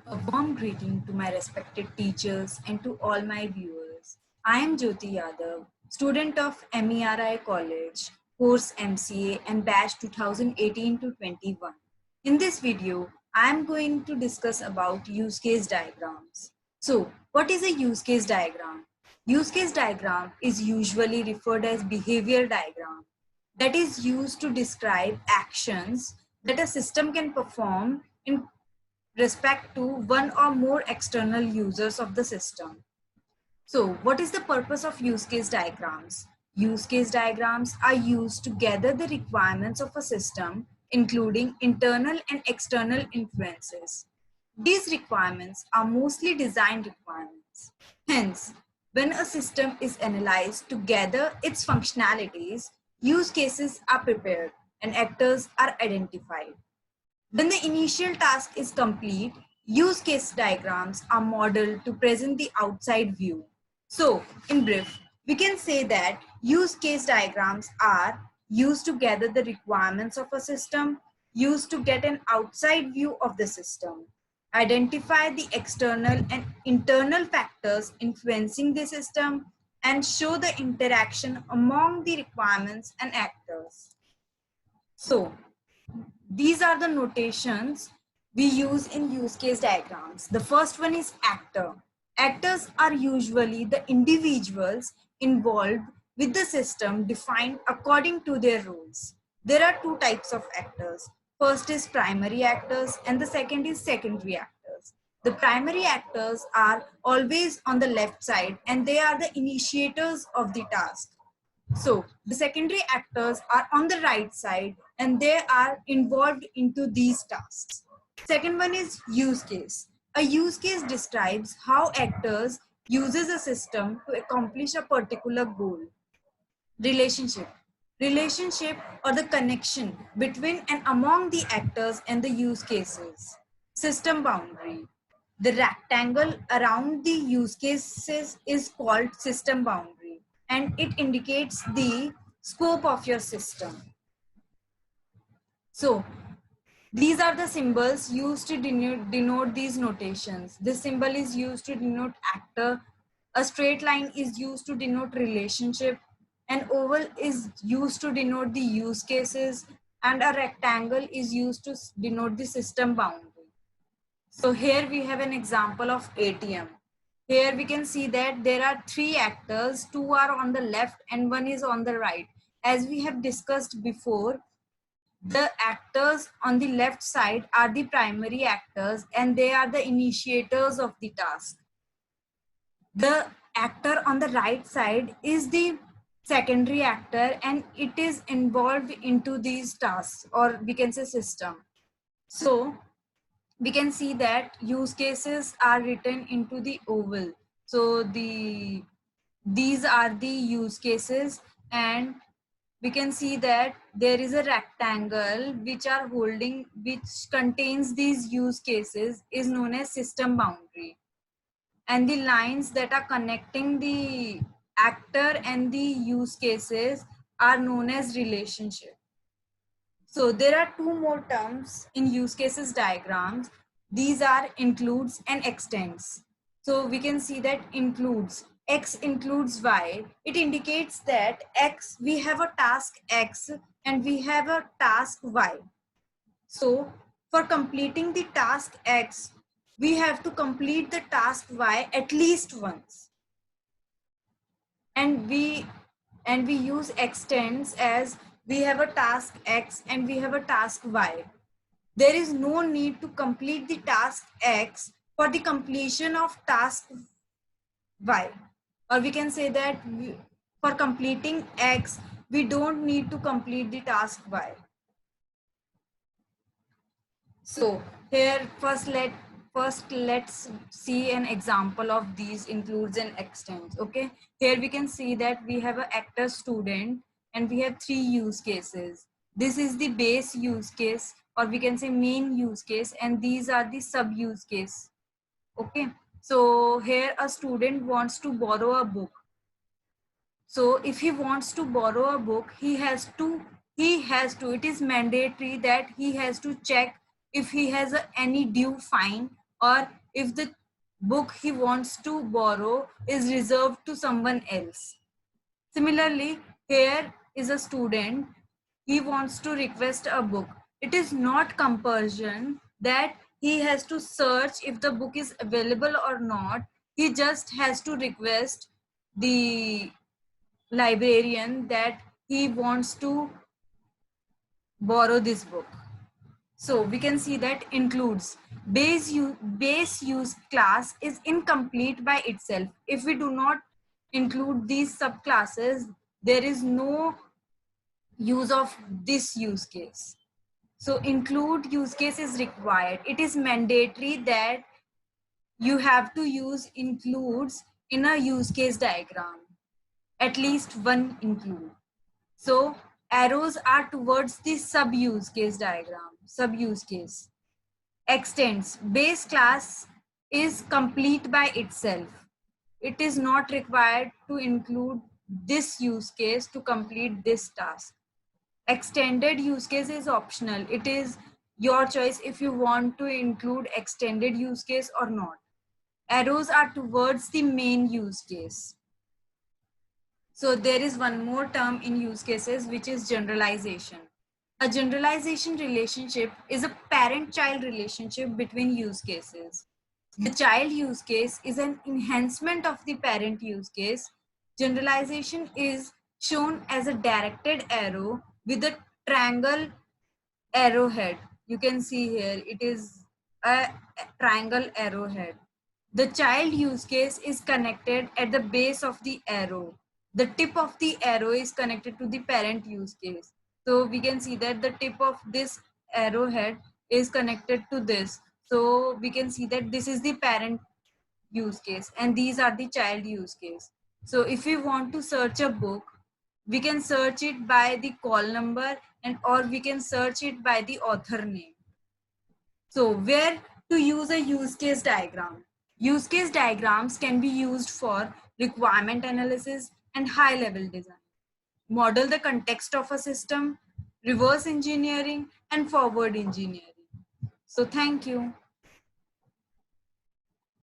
A warm greeting to my respected teachers and to all my viewers. I am Jyoti Yadav, student of MERI College, course MCA and batch 2018 to 21. In this video, I am going to discuss about use case diagrams. So, what is a use case diagram? Use case diagram is usually referred as behavior diagram that is used to describe actions that a system can perform in respect to one or more external users of the system. So, what is the purpose of use case diagrams? Use case diagrams are used to gather the requirements of a system, including internal and external influences. These requirements are mostly design requirements. Hence, when a system is analyzed to gather its functionalities, use cases are prepared and actors are identified. When the initial task is complete, use case diagrams are modeled to present the outside view. So, in brief, we can say that use case diagrams are used to gather the requirements of a system, used to get an outside view of the system, identify the external and internal factors influencing the system, and show the interaction among the requirements and actors. So, these are the notations we use in use case diagrams. The first one is actor. Actors are usually the individuals involved with the system defined according to their roles. There are two types of actors. First is primary actors and the second is secondary actors. The primary actors are always on the left side and they are the initiators of the task. So the secondary actors are on the right side and they are involved into these tasks. Second one is use case. A use case describes how actors uses a system to accomplish a particular goal. Relationship. Relationship or the connection between and among the actors and the use cases. System boundary. The rectangle around the use cases is called system boundary and it indicates the scope of your system. So these are the symbols used to denote these notations. This symbol is used to denote actor. A straight line is used to denote relationship. An oval is used to denote the use cases. And a rectangle is used to denote the system boundary. So here we have an example of ATM. Here we can see that there are three actors, two are on the left and one is on the right. As we have discussed before, the actors on the left side are the primary actors and they are the initiators of the task. The actor on the right side is the secondary actor and it is involved into these tasks, or we can say system. So we can see that use cases are written into the oval. So these are the use cases and we can see that there is a rectangle which contains these use cases is known as system boundary, and the lines that are connecting the actor and the use cases are known as relationship. So there are two more terms in use cases diagrams. These are includes and extends. So we can see that includes. X includes Y. It indicates that X, we have a task X and we have a task Y. So for completing the task X, we have to complete the task Y at least once. And we use extends as we have a task X and we have a task Y. There is no need to complete the task X for the completion of task Y. Or we can say that for completing X, we don't need to complete the task Y. So here first let's see an example of these includes and extends. Okay, here we can see that we have an actor student and we have three use cases. This is the base use case, or we can say main use case, and these are the sub use case. Okay, so here a student wants to borrow a book. So if he wants to borrow a book, it is mandatory that he has to check if he has any due fine or if the book he wants to borrow is reserved to someone else. Similarly, here is a student, he wants to request a book. It is not compulsion that he has to search if the book is available or not. He just has to request the librarian that he wants to borrow this book. So we can see that includes base use class is incomplete by itself. If we do not include these subclasses, there is no use of this use case. So include use case is required. It is mandatory that you have to use includes in a use case diagram, at least one include. So arrows are towards the sub use case diagram, sub use case. Extends, base class is complete by itself. It is not required to include this use case to complete this task. Extended use case is optional. It is your choice if you want to include extended use case or not. Arrows are towards the main use case. So there is one more term in use cases, which is generalization. A generalization relationship is a parent-child relationship between use cases. The child use case is an enhancement of the parent use case. Generalization is shown as a directed arrow with a triangle arrowhead. You can see here, it is a triangle arrowhead. The child use case is connected at the base of the arrow. The tip of the arrow is connected to the parent use case. So we can see that the tip of this arrowhead is connected to this. So we can see that this is the parent use case and these are the child use case. So if we want to search a book, we can search it by the call number and or we can search it by the author name. So where to use a use case diagram? Use case diagrams can be used for requirement analysis and high level design. Model the context of a system, reverse engineering and forward engineering. So thank you.